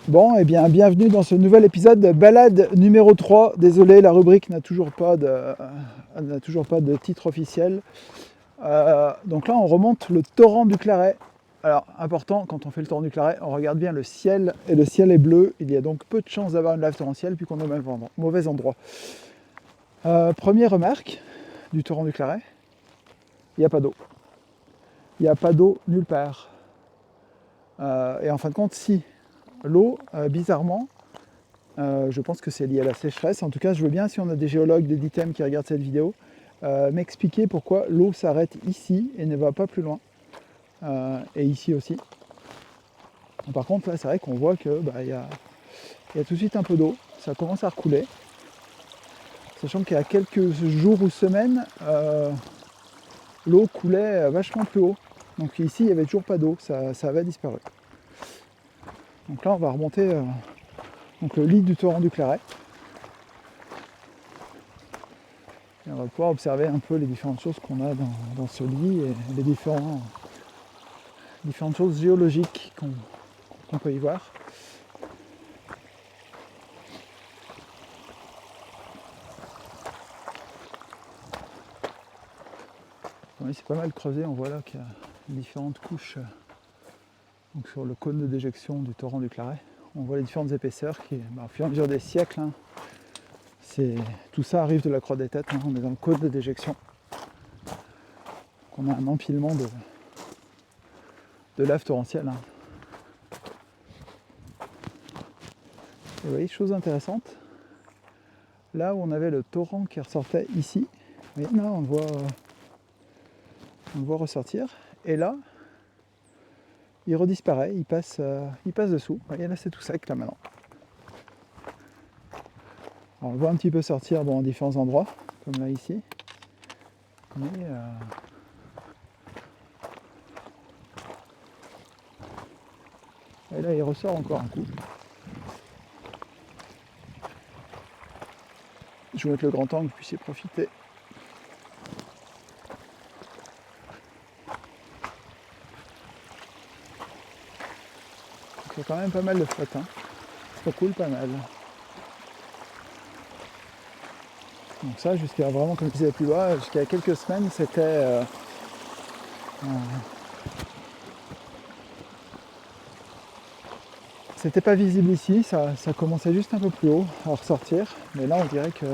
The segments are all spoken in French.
Bon, eh bien, bienvenue dans ce nouvel épisode de balade numéro 3. Désolé, la rubrique n'a toujours pas de titre officiel. Donc là, on remonte le torrent du Claret. Alors, important, quand on fait le torrent du Claret, on regarde bien le ciel, et le ciel est bleu. Il y a donc peu de chances d'avoir une lave torrentielle, puisqu'on est au mauvais endroit. Première remarque du torrent du Claret, il n'y a pas d'eau. Il n'y a pas d'eau nulle part. Et en fin de compte, si, l'eau, bizarrement, je pense que c'est lié à la sécheresse. En tout cas, je veux bien, si on a des géologues, des DITEM qui regardent cette vidéo, m'expliquer pourquoi l'eau s'arrête ici et ne va pas plus loin. Et ici aussi. Par contre, là, c'est vrai qu'on voit qu'il y a tout de suite un peu d'eau. Ça commence à recouler. Sachant qu'il y a quelques jours ou semaines, l'eau coulait vachement plus haut. Donc ici, il n'y avait toujours pas d'eau. Ça avait disparu. Donc là, on va remonter le lit du torrent du Claret. Et on va pouvoir observer un peu les différentes choses qu'on a dans ce lit et les différentes choses géologiques qu'on peut y voir. Oui, c'est pas mal creusé, on voit là qu'il y a différentes couches donc sur le cône de déjection du torrent du Claret. On voit les différentes épaisseurs qui, au fur et à mesure des siècles, tout ça arrive de la croix des têtes, on est dans le cône de déjection. Donc on a un empilement de lave torrentielle. Et vous voyez, chose intéressante, là où on avait le torrent qui ressortait ici, vous voyez, là on le voit ressortir, et là, il redisparaît, il passe dessous. Vous voyez, là c'est tout sec là maintenant. Alors, on le voit un petit peu sortir en différents endroits, comme là ici. Mais et là il ressort encore un coup. Je vais mettre le grand angle, que vous puissiez profiter. Donc, il y a quand même pas mal de flotte. Ça coule pas mal. Donc ça, jusqu'à vraiment, comme je disais plus bas, jusqu'à quelques semaines, c'était pas visible ici, ça commençait juste un peu plus haut à ressortir, mais là on dirait que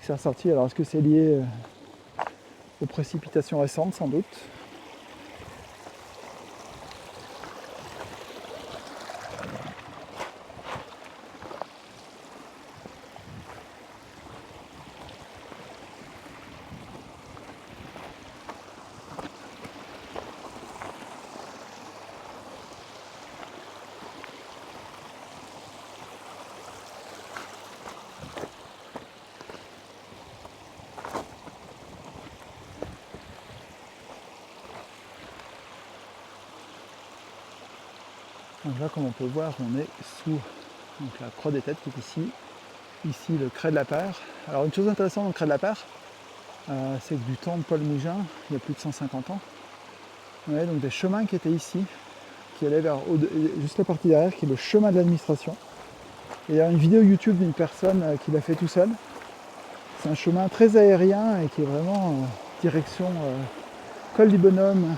c'est ressorti. Alors est-ce que c'est lié aux précipitations récentes, sans doute? Donc là, comme on peut voir, on est sous la croix des têtes qui est ici. Ici, le crêt de la Part. Alors une chose intéressante dans le crêt de la Part, c'est que du temps de Paul Mougin, il y a plus de 150 ans, on avait donc des chemins qui étaient ici, qui allaient vers juste la partie derrière, qui est le chemin de l'administration. Et il y a une vidéo YouTube d'une personne qui l'a fait tout seul. C'est un chemin très aérien et qui est vraiment direction col du Bonhomme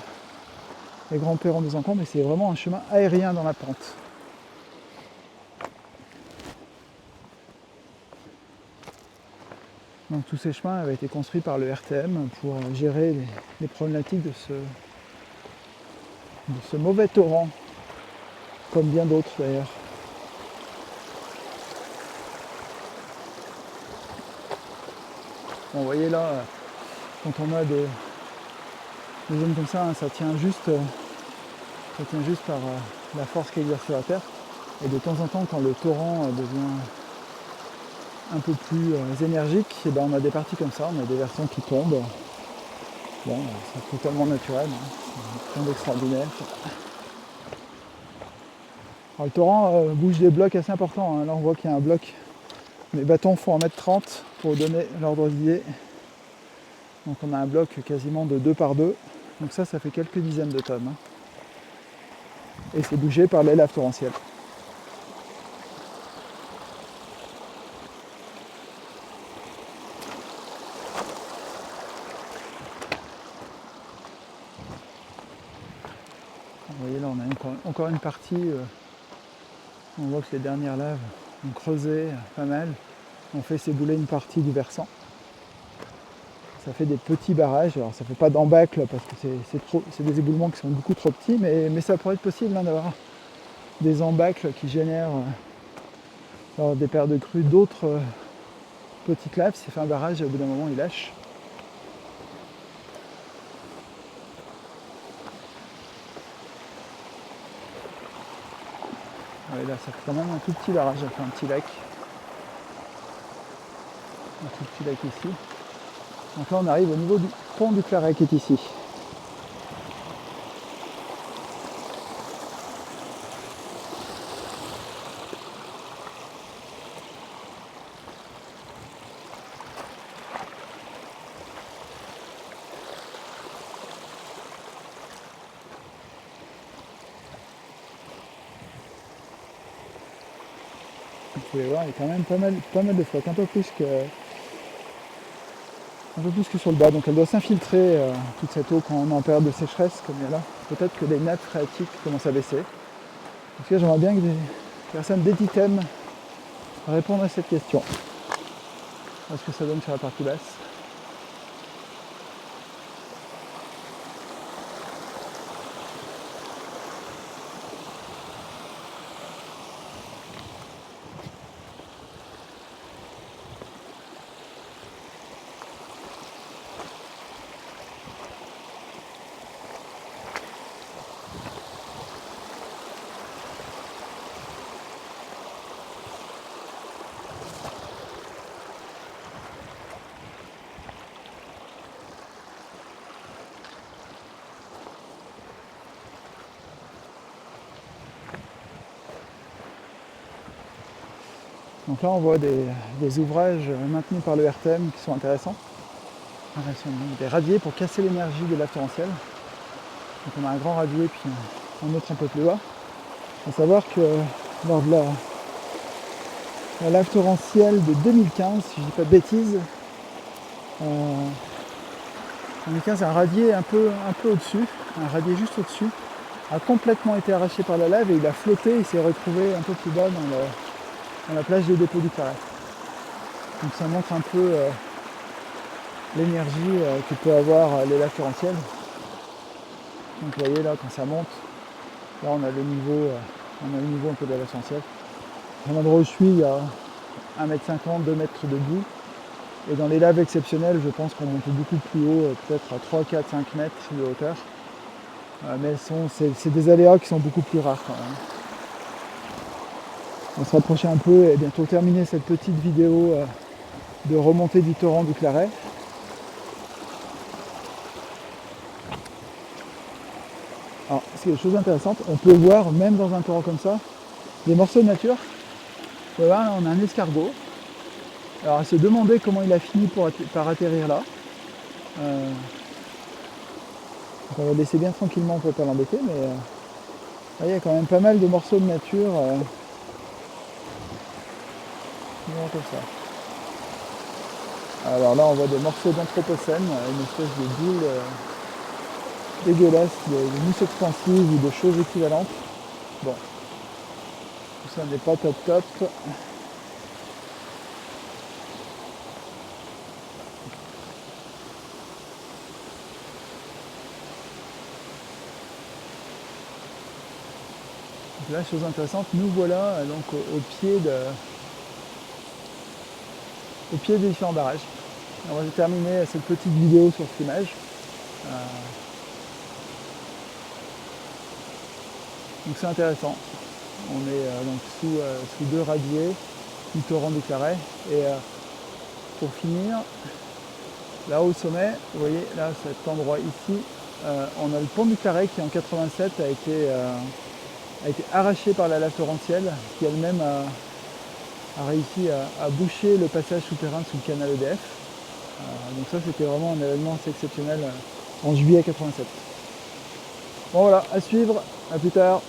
et Grand Perron des Encombre, mais c'est vraiment un chemin aérien dans la pente. Donc tous ces chemins avaient été construits par le RTM pour gérer les problématiques de ce mauvais torrent, comme bien d'autres d'ailleurs. Bon, vous voyez là, quand on a des zones comme ça, ça tient juste par la force qu'exerce sur la terre. Et de temps en temps, quand le torrent devient un peu plus énergique, et on a des parties comme ça, on a des versants qui tombent. Bon, c'est totalement naturel, c'est rien d'extraordinaire. Alors, le torrent bouge des blocs assez importants. Là on voit qu'il y a un bloc. Les bâtons font 1m30 pour donner l'ordre d'idée. Donc on a un bloc quasiment de 2 par 2. Donc ça fait quelques dizaines de tonnes. et c'est bougé par les laves torrentielles. Vous voyez là, on a encore une partie, on voit que les dernières laves ont creusé pas mal, ont fait s'ébouler une partie du versant. Ça fait des petits barrages, alors ça fait pas d'embâcle parce que c'est des éboulements qui sont beaucoup trop petits, mais ça pourrait être possible d'avoir des embâcles qui génèrent lors des paires de crues d'autres petites laves. Si ça fait un barrage, au bout d'un moment il lâche. Ouais, là ça fait quand même un tout petit barrage, ça fait un petit lac. Un tout petit lac ici. Donc là on arrive au niveau du pont du Claret qui est ici. Vous pouvez voir, il y a quand même pas mal de flotte, un peu plus que sur le bas. Donc elle doit s'infiltrer toute cette eau quand on est en période de sécheresse comme il y a là. Peut-être que les nappes phréatiques commencent à baisser. En tout cas, j'aimerais bien que des personnes d'Etitem répondent à cette question. Est-ce que ça donne sur la partie basse? Donc là, on voit des ouvrages maintenus par le RTM qui sont intéressants. Des radiers pour casser l'énergie de la torrentielle. Donc on a un grand radier puis un autre un peu plus bas. Il faut savoir que lors de la lave torrentielle de 2015, si je ne dis pas de bêtises, en 2015, un radier un peu au-dessus, un radier juste au-dessus, a complètement été arraché par la lave et il a flotté, il s'est retrouvé un peu plus bas dans la plage de dépôt du Claret. Donc ça montre un peu l'énergie que peut avoir les laves torrentielles. Donc vous voyez là quand ça monte, là on a le niveau un peu de la lave torrentielle. Dans l'endroit où je suis, il y a 1,50 m, 2 mètres de boue. Et dans les laves exceptionnelles, je pense qu'on monte beaucoup plus haut, peut-être à 3, 4, 5 mètres de hauteur. Mais c'est des aléas qui sont beaucoup plus rares quand même. On va se rapprocher un peu et bientôt terminer cette petite vidéo de remontée du torrent du Claret. Alors, c'est des choses intéressantes. On peut voir, même dans un torrent comme ça, des morceaux de nature. Vous pouvez voir, là, on a un escargot. Alors, à se demander comment il a fini par atterrir là. On va le laisser bien tranquillement pour ne pas l'embêter, mais il y a quand même pas mal de morceaux de nature comme ça. Alors là, on voit des morceaux d'anthropocène, une espèce de boule dégueulasse de mousse expansive ou de choses équivalentes. Bon, tout ça n'est pas top top. Donc là, chose intéressante, nous voilà donc au pied des différents barrages. On va terminer cette petite vidéo sur cette image. Donc c'est intéressant. On est donc sous deux radiers du torrent du Claret. Et pour finir, là au sommet, vous voyez là cet endroit ici, on a le pont du Claret qui en 87 a été arraché par la lave torrentielle, qui elle-même a réussi à boucher le passage souterrain sous le canal EDF. Donc ça c'était vraiment un événement assez exceptionnel en juillet 87. Bon voilà, à suivre, à plus tard.